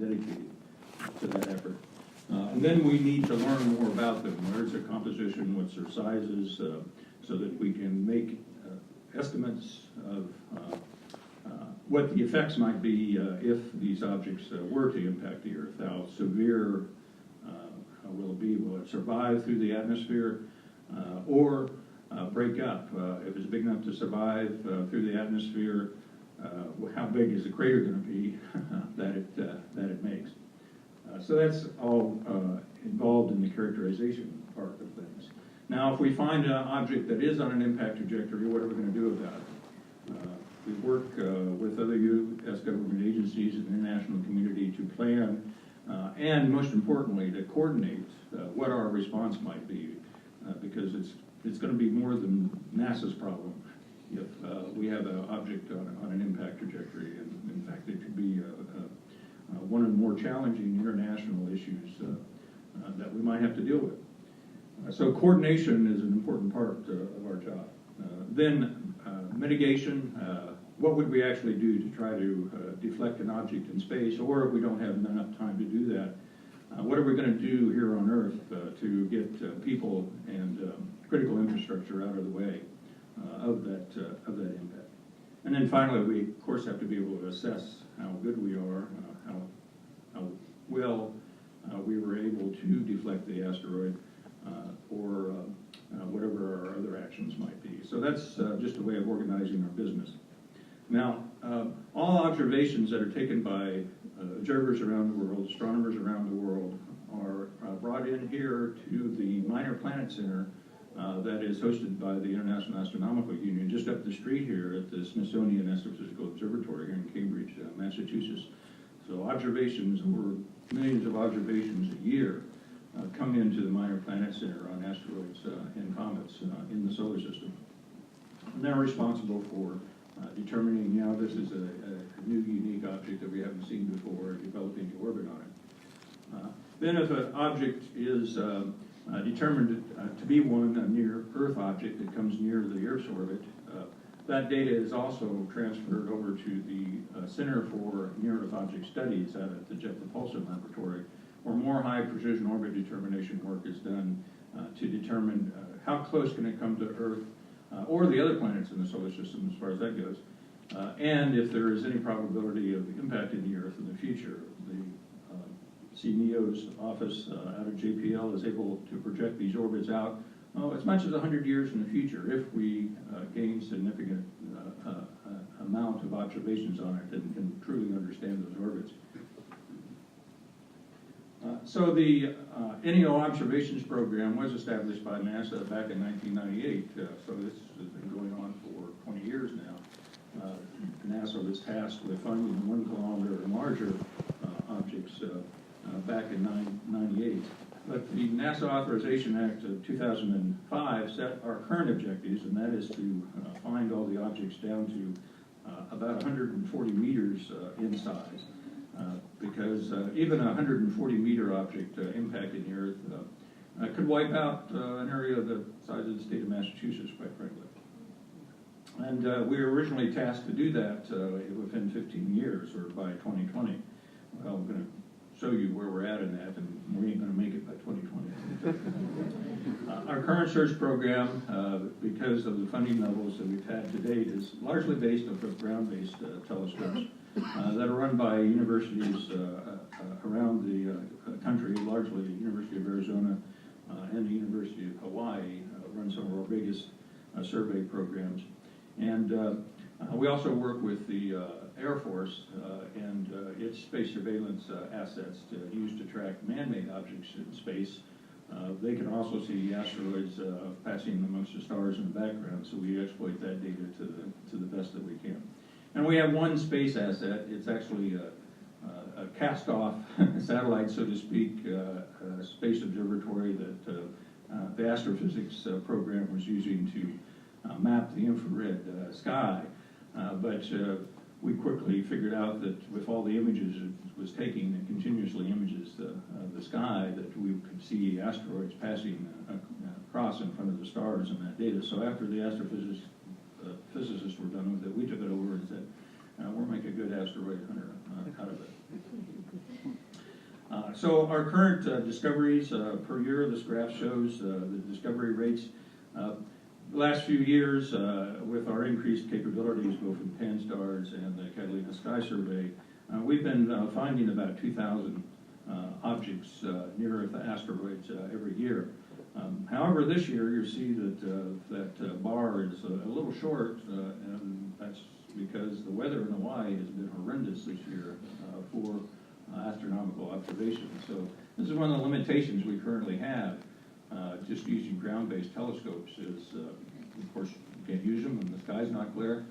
dedicated to that effort. And then we need to learn more about them. Where's their composition, what's their sizes, so that we can make estimates of what the effects might be if these objects were to impact the Earth. How severe will it be? Will it survive through the atmosphere or break up? If it's big enough to survive through the atmosphere, how big is the crater going to be that it makes? So that's all involved in the characterization part of things. Now, if we find an object that is on an impact trajectory, what are we going to do about it? We work with other U.S. government agencies and the international community to plan and, most importantly, to coordinate what our response might be, because it's going to be more than NASA's problem if we have an object on an impact trajectory. And in fact, it could be one of the more challenging international issues that we might have to deal with. So coordination is an important part of our job. Then mitigation, what would we actually do to try to deflect an object in space, or if we don't have enough time to do that, what are we going to do here on Earth to get people and critical infrastructure out of the way of that impact? And then finally, we of course have to be able to assess how good we are, how well we were able to deflect the asteroid, or whatever our other actions might be. So that's just a way of organizing our business. Now, all observations that are taken by observers around the world, astronomers around the world, are brought in here to the Minor Planet Center that is hosted by the International Astronomical Union just up the street here at the Smithsonian Astrophysical Observatory here in Cambridge, Massachusetts. So observations, over millions of observations a year, come into the Minor Planet Center on asteroids and comets in the solar system. And they're responsible for determining, this is a new, unique object that we haven't seen before, developing the orbit on it. Then if an object is determined to be one, a near-Earth object that comes near the Earth's orbit, that data is also transferred over to the Center for Near-Earth Object Studies out at the Jet Propulsion Laboratory, where more high-precision orbit determination work is done to determine how close can it come to Earth or the other planets in the solar system as far as that goes, and if there is any probability of impacting the Earth in the future. The CNEO's office out of JPL is able to project these orbits out as much as 100 years in the future if we gain significant amount of observations on it and can truly understand those orbits. So the NEO Observations Program was established by NASA back in 1998, so this has been going on for 20 years now. NASA was tasked with finding 1 kilometer and larger objects back in 1998. But the NASA Authorization Act of 2005 set our current objectives, and that is to find all the objects down to about 140 meters in size. Because even a 140-meter object impacting the Earth could wipe out an area the size of the state of Massachusetts, quite frankly. And we were originally tasked to do that within 15 years, or by 2020. Well, I'm going to show you where we're at in that, and we ain't going to make it by 2020. Our current search program, because of the funding levels that we've had to date, is largely based on ground-based telescopes that are run by universities around the country, largely the University of Arizona and the University of Hawaii run some of our biggest survey programs. And we also work with the Air Force and its space surveillance assets to use to track man-made objects in space. They can also see asteroids passing amongst the stars in the background, so we exploit that data to the best that we can. And we have one space asset. It's actually a cast-off satellite, so to speak, a space observatory that the astrophysics program was using to map the infrared sky. But we quickly figured out that with all the images it was taking, and continuously images the sky, that we could see asteroids passing across in front of the stars in that data. So after the astrophysicists were done with it, we took it over and said, we'll make a good asteroid hunter out of it. So our current discoveries per year, this graph shows the discovery rates. The last few years, with our increased capabilities, both in Pan-STARRS and the Catalina Sky Survey, we've been finding about 2,000 objects, near-Earth asteroids, every year. However, this year you see that that bar is a little short, and that's because the weather in Hawaii has been horrendous this year for astronomical observations. So this is one of the limitations we currently have. Just using ground-based telescopes is, of course, you can't use them when the sky's not clear,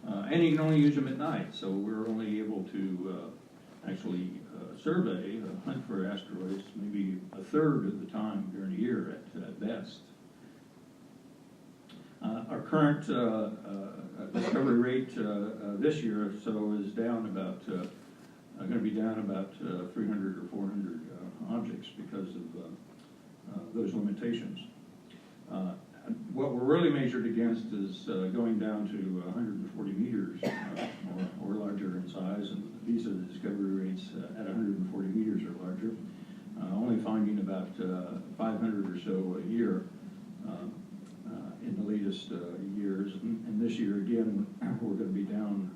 and you can only use them at night. So we're only able to actually survey, hunt for asteroids, maybe a third of the time during a year at best. Our current discovery rate this year is down about, going to be down about 300 or 400 objects because of those limitations. What we're really measured against is going down to 140 meters or larger in size, and these are the discovery rates at 140 meters or larger, only finding about 500 or so a year in the latest years. And this year, again, we're going to be down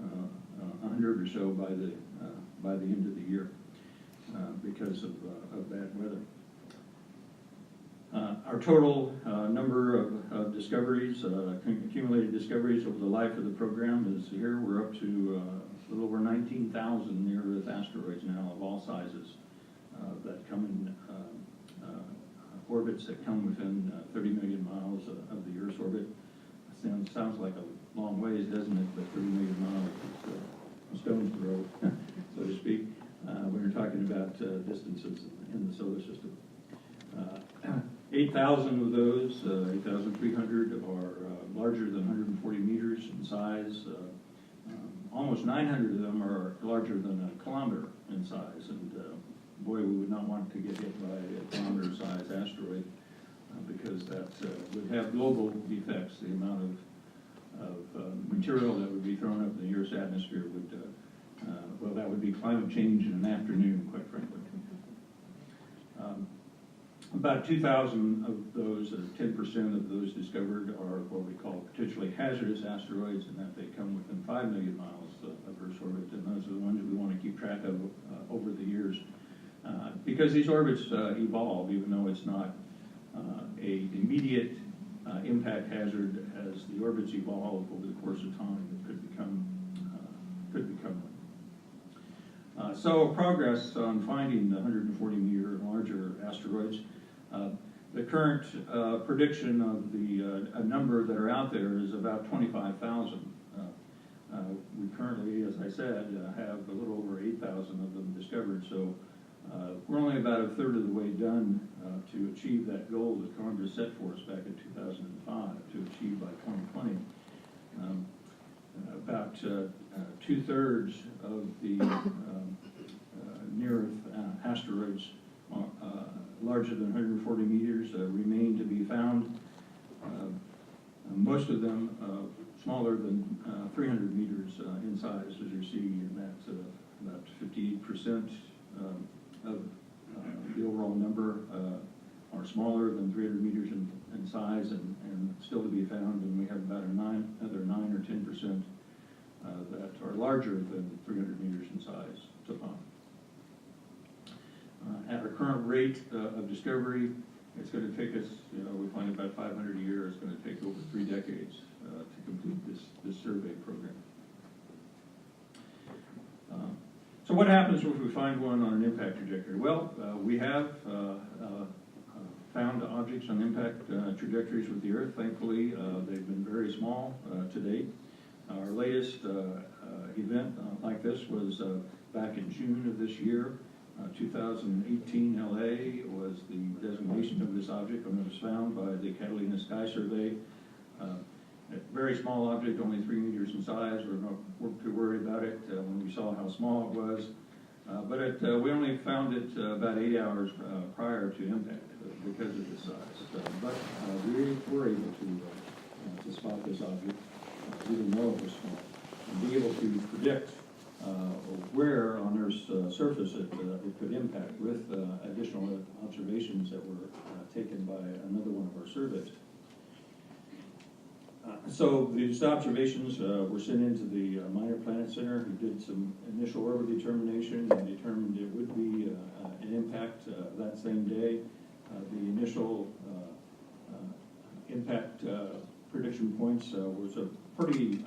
100 or so by the end of the year because of bad weather. Our total number of discoveries, accumulated discoveries over the life of the program is here. We're up to a little over 19,000 near-Earth asteroids now of all sizes that come in orbits that come within 30 million miles of the Earth's orbit. Sounds like a long ways, doesn't it? But 30 million miles is a stone's throw, so to speak, when you're talking about distances in the solar system. 8,000 of those, 8,300, are larger than 140 meters in size. Almost 900 of them are larger than a kilometer in size. And boy, we would not want to get hit by a kilometer-sized asteroid because that would have global effects. The amount of material that would be thrown up in the Earth's atmosphere would, well, that would be climate change in an afternoon, quite frankly. About 2,000 of those, 10% of those discovered, are what we call potentially hazardous asteroids, in that they come within 5 million miles of Earth's orbit, and those are the ones we want to keep track of over the years. Because these orbits evolve, even though it's not an immediate impact hazard, as the orbits evolve over the course of time, it could become one. So progress on finding the 140 meter and larger asteroids. The current prediction of the number that are out there is about 25,000. We currently, as I said, have a little over 8,000 of them discovered, so we're only about a third of the way done to achieve that goal that Congress set for us back in 2005 to achieve by 2020. About 2/3 of the near-Earth asteroids larger than 140 meters remain to be found. Most of them smaller than 300 meters in size, as you see, and that's about 58% of the overall number are smaller than 300 meters in size and still to be found, and we have about another 9 or 10% that are larger than 300 meters in size to find. At our current rate of discovery, it's going to take us, we find about 500 a year. It's going to take over 3 decades to complete this survey program. So what happens if we find one on an impact trajectory? Well, we have found objects on impact trajectories with the Earth. Thankfully, they've been very small to date. Our latest event like this was back in June of this year. 2018 LA was the designation of this object when it was found by the Catalina Sky Survey. A very small object, only 3 meters in size. We're not too worried about it when we saw how small it was. But we only found it about 8 hours prior to impact because of its size. But we were able to spot this object, even though it was small, and be able to predict where on Earth's surface it could impact with additional observations that were taken by another one of our surveys. So these observations were sent into the Minor Planet Center, who did some initial orbit determination and determined it would be an impact that same day. The initial impact prediction points was a pretty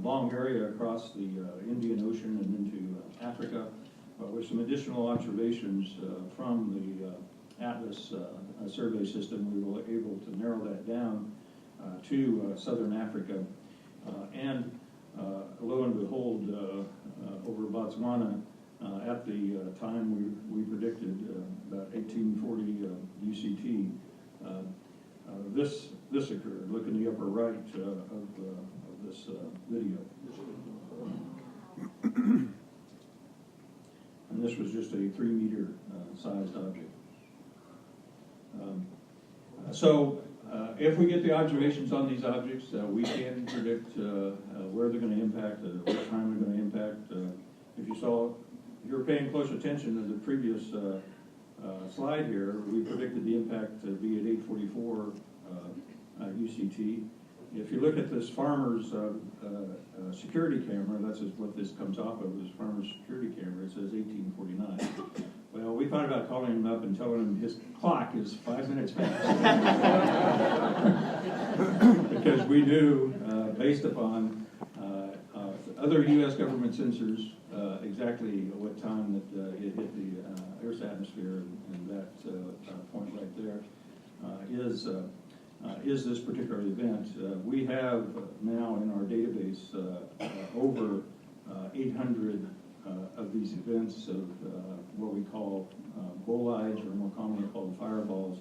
long area across the Indian Ocean and into Africa, with some additional observations from the Atlas survey system. We were able to narrow that down to southern Africa, and lo and behold, over Botswana, at the time we predicted about 1840 UCT, this occurred. Look in the upper right of this video. And this was just a 3-meter sized object. If we get the observations on these objects, we can predict where they're going to impact, what time they're going to impact. If you were paying close attention to the previous slide here, we predicted the impact to be at 8:44 UCT. If you look at this farmer's security camera, that's what this comes off of, this farmer's security camera, it says 18:49. Well, we thought about calling him up and telling him his clock is 5 minutes fast. Because we knew, based upon other U.S. government sensors, exactly what time that it hit the Earth's atmosphere, and that point right there is this particular event. We have now in our database over 800 of these events of what we call bolides, or more commonly called fireballs,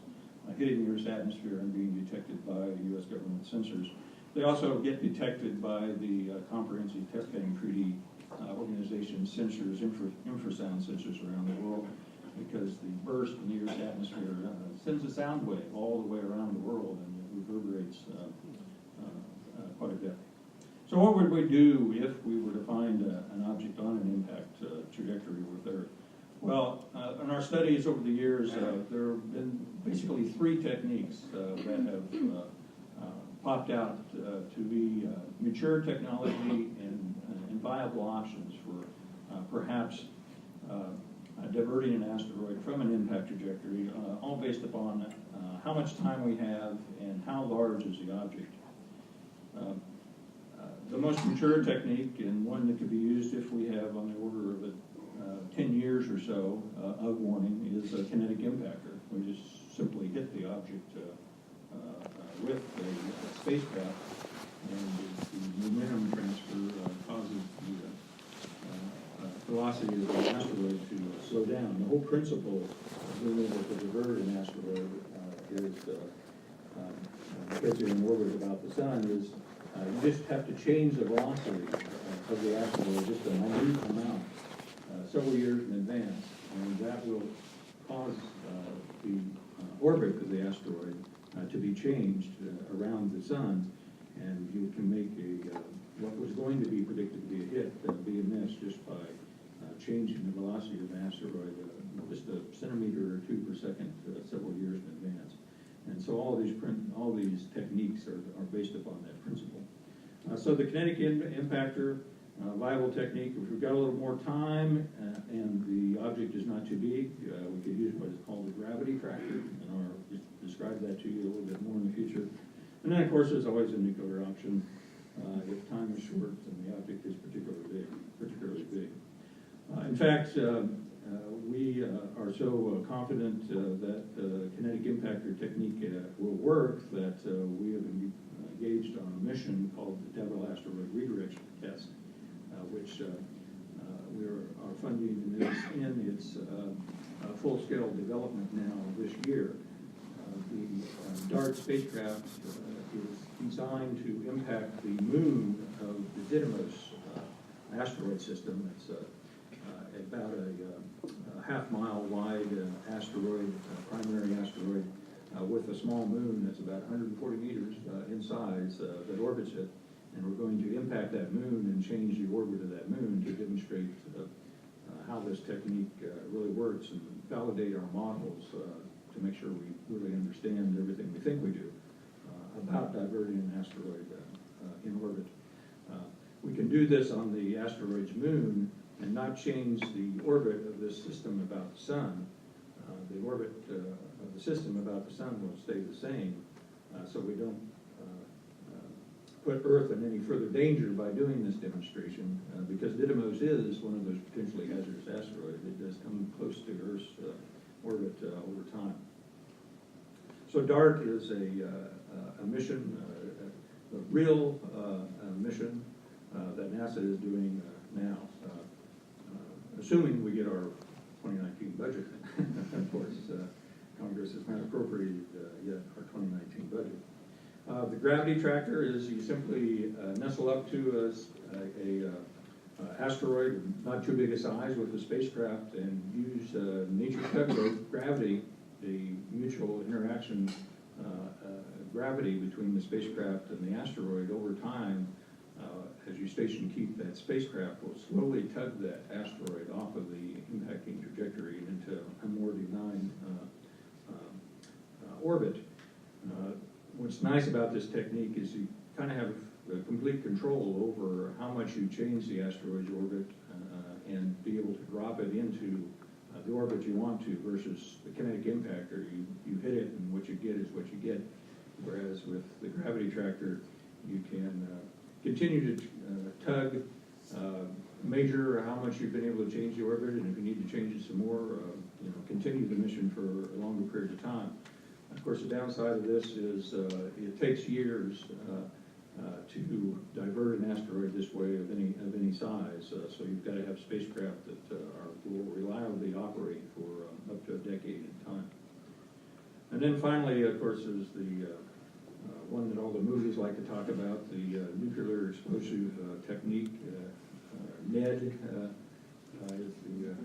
hitting the Earth's atmosphere and being detected by U.S. government sensors. They also get detected by the Comprehensive Test Ban Treaty Organization sensors, infrasound sensors around the world, because the burst in the Earth's atmosphere sends a sound wave all the way around the world, and it reverberates quite a bit. So what would we do if we were to find an object on an impact trajectory with Earth? Well, in our studies over the years, there have been basically 3 techniques that have popped out to be mature technology and viable options for perhaps diverting an asteroid from an impact trajectory, all based upon how much time we have and how large is the object. The most mature technique, and one that could be used if we have on the order of 10 years or so of warning, is a kinetic impactor. We just simply hit the object with a spacecraft, and the momentum transfer causes the velocity of the asteroid to slow down. The whole principle of being able to divert an asteroid is, because you're in orbit about the sun, is you just have to change the velocity of the asteroid just a minute amount, several years in advance, and that will cause the orbit of the asteroid to be changed around the sun, and you can make what was going to be predicted to be a hit be a miss just by changing the velocity of the asteroid just a centimeter or 2 per second several years in advance. And so all these techniques are based upon that principle. So the kinetic impactor, viable technique. If we've got a little more time and the object is not too big, we could use what is called a gravity tractor, and I'll describe that to you a little bit more in the future. And then, of course, there's always a nuclear option if time is short and the object is particularly big. In fact, we are so confident that kinetic impactor technique will work that we have engaged on a mission called the Devil Asteroid Redirection Test, which we are funding in its full-scale development now this year. The DART spacecraft is designed to impact the moon of the Didymos asteroid system. It's about a half-mile wide asteroid, primary asteroid, with a small moon that's about 140 meters in size that orbits it. and we're going to impact that moon and change the orbit of that moon to demonstrate how this technique really works and validate our models to make sure we really understand everything we think we do about diverting an asteroid in orbit. We can do this on the asteroid's moon and not change the orbit of this system about the sun. The orbit of the system about the sun will stay the same, so we don't put Earth in any further danger by doing this demonstration, because Didymos is one of those potentially hazardous asteroids. It does come close to Earth's orbit over time. So DART is a mission, a real mission that NASA is doing now, assuming we get our 2019 budget. Of course, Congress has not appropriated yet our 2019 budget. The gravity tractor is you simply nestle up to a asteroid not too big a size with a spacecraft and use nature's tug gravity, the mutual interaction gravity between the spacecraft and the asteroid over time. As you station keep, that spacecraft will slowly tug that asteroid off of the impacting trajectory into a more benign orbit. What's nice about this technique is you kind of have complete control over how much you change the asteroid's orbit and be able to drop it into the orbit you want to versus the kinetic impactor. You hit it and what you get is what you get. Whereas with the gravity tractor, you can continue to tug, measure how much you've been able to change the orbit, and if you need to change it some more, continue the mission for a longer period of time. Of course, the downside of this is it takes years to divert an asteroid this way of any size. So you've got to have spacecraft that will reliably operate for up to a decade at a time. And then finally, of course, is the one that all the movies like to talk about, the nuclear explosive technique. NED is the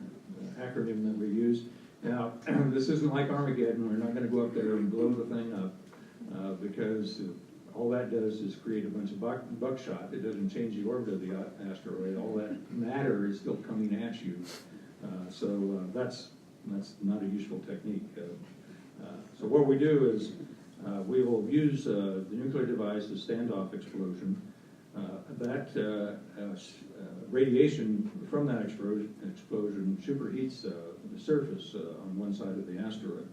acronym that we use. Now, this isn't like Armageddon. We're not going to go up there and blow the thing up because all that does is create a bunch of buckshot. It doesn't change the orbit of the asteroid. All that matter is still coming at you. So that's not a useful technique. So what we do is we will use the nuclear device, the standoff explosion. That radiation from that explosion superheats the surface on one side of the asteroid.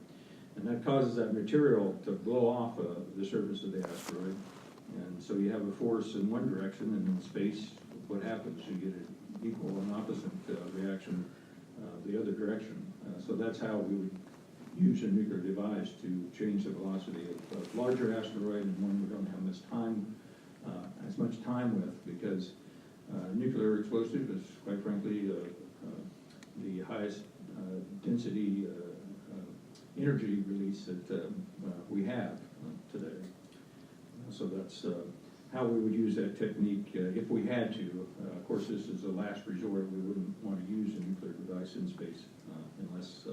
And that causes that material to blow off the surface of the asteroid. And so you have a force in one direction, and in space, what happens? You get an equal and opposite reaction the other direction. So that's how we would use a nuclear device to change the velocity of a larger asteroid and one we don't have as much time with, because nuclear explosive is, quite frankly, the highest density energy release that we have today. So that's how we would use that technique if we had to. Of course, this is a last resort. We wouldn't want to use a nuclear device in space unless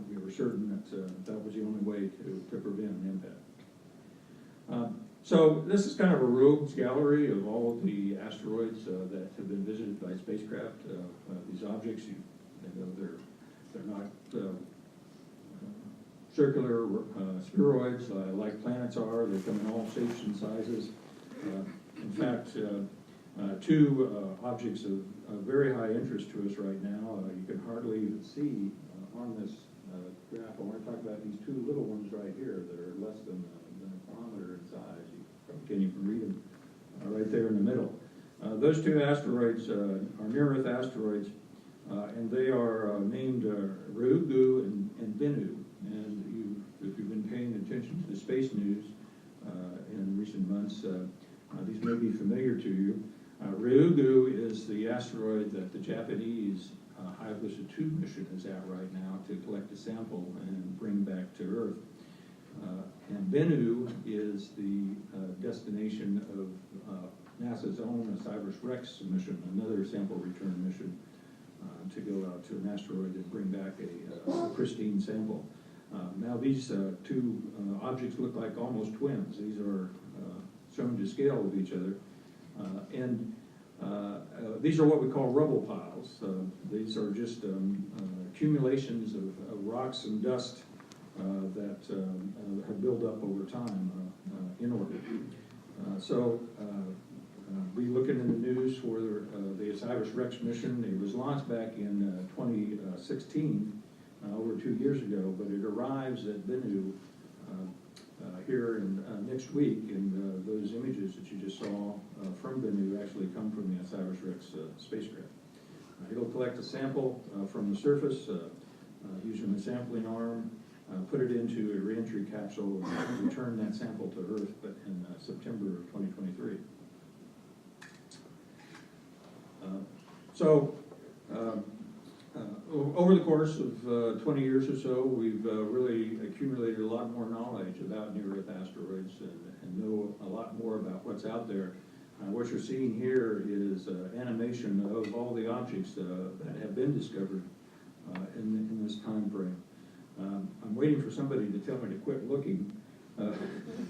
we were certain that that was the only way to prevent an impact. So this is kind of a rogues gallery of all of the asteroids that have been visited by spacecraft. These objects, they're not circular spheroids like planets are. They come in all shapes and sizes. In fact, two objects of very high interest to us right now, you can hardly even see on this graph. I want to talk about these two little ones right here that are less than a kilometer in size. You probably can't even read them right there in the middle. Those two asteroids are NearEarth Asteroids, and they are named Ryugu and Bennu. And if you've been paying attention to the space news in recent months, these may be familiar to you. Ryugu is the asteroid that the Japanese Hayabusa 2 mission is at right now to collect a sample and bring back to Earth. And Bennu is the destination of NASA's own OSIRIS-REx mission, another sample return mission to go out to an asteroid and bring back a pristine sample. Now these two objects look like almost twins. These are shown to scale with each other. These are what we call rubble piles. These are just accumulations of rocks and dust that have built up over time in orbit. We looking in the news for the OSIRIS-REx mission. It was launched back in 2016, over 2 years ago, but it arrives at Bennu here next week, and those images that you just saw from Bennu actually come from the OSIRIS-REx spacecraft. It'll collect a sample from the surface using a sampling arm, put it into a reentry capsule, and return that sample to Earth in September of 2023. Over the course of 20 years or so, we've really accumulated a lot more knowledge about near-Earth asteroids and know a lot more about what's out there. What you're seeing here is animation of all the objects that have been discovered in this time frame. I'm waiting for somebody to tell me to quit looking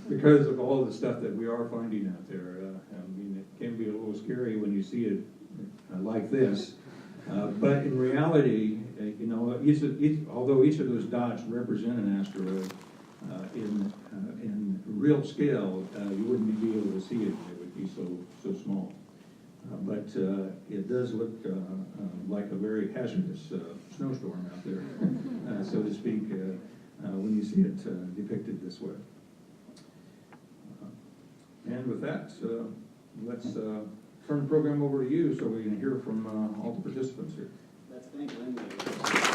because of all the stuff that we are finding out there. I mean, it can be a little scary when you see it like this. But in reality, you know, although each of those dots represent an asteroid, in real scale, you wouldn't be able to see it. It would be so small. But it does look like a very hazardous snowstorm out there, so to speak, when you see it depicted this way. And with that, let's turn the program over to you so we can hear from all the participants here. Let's thank Lindley.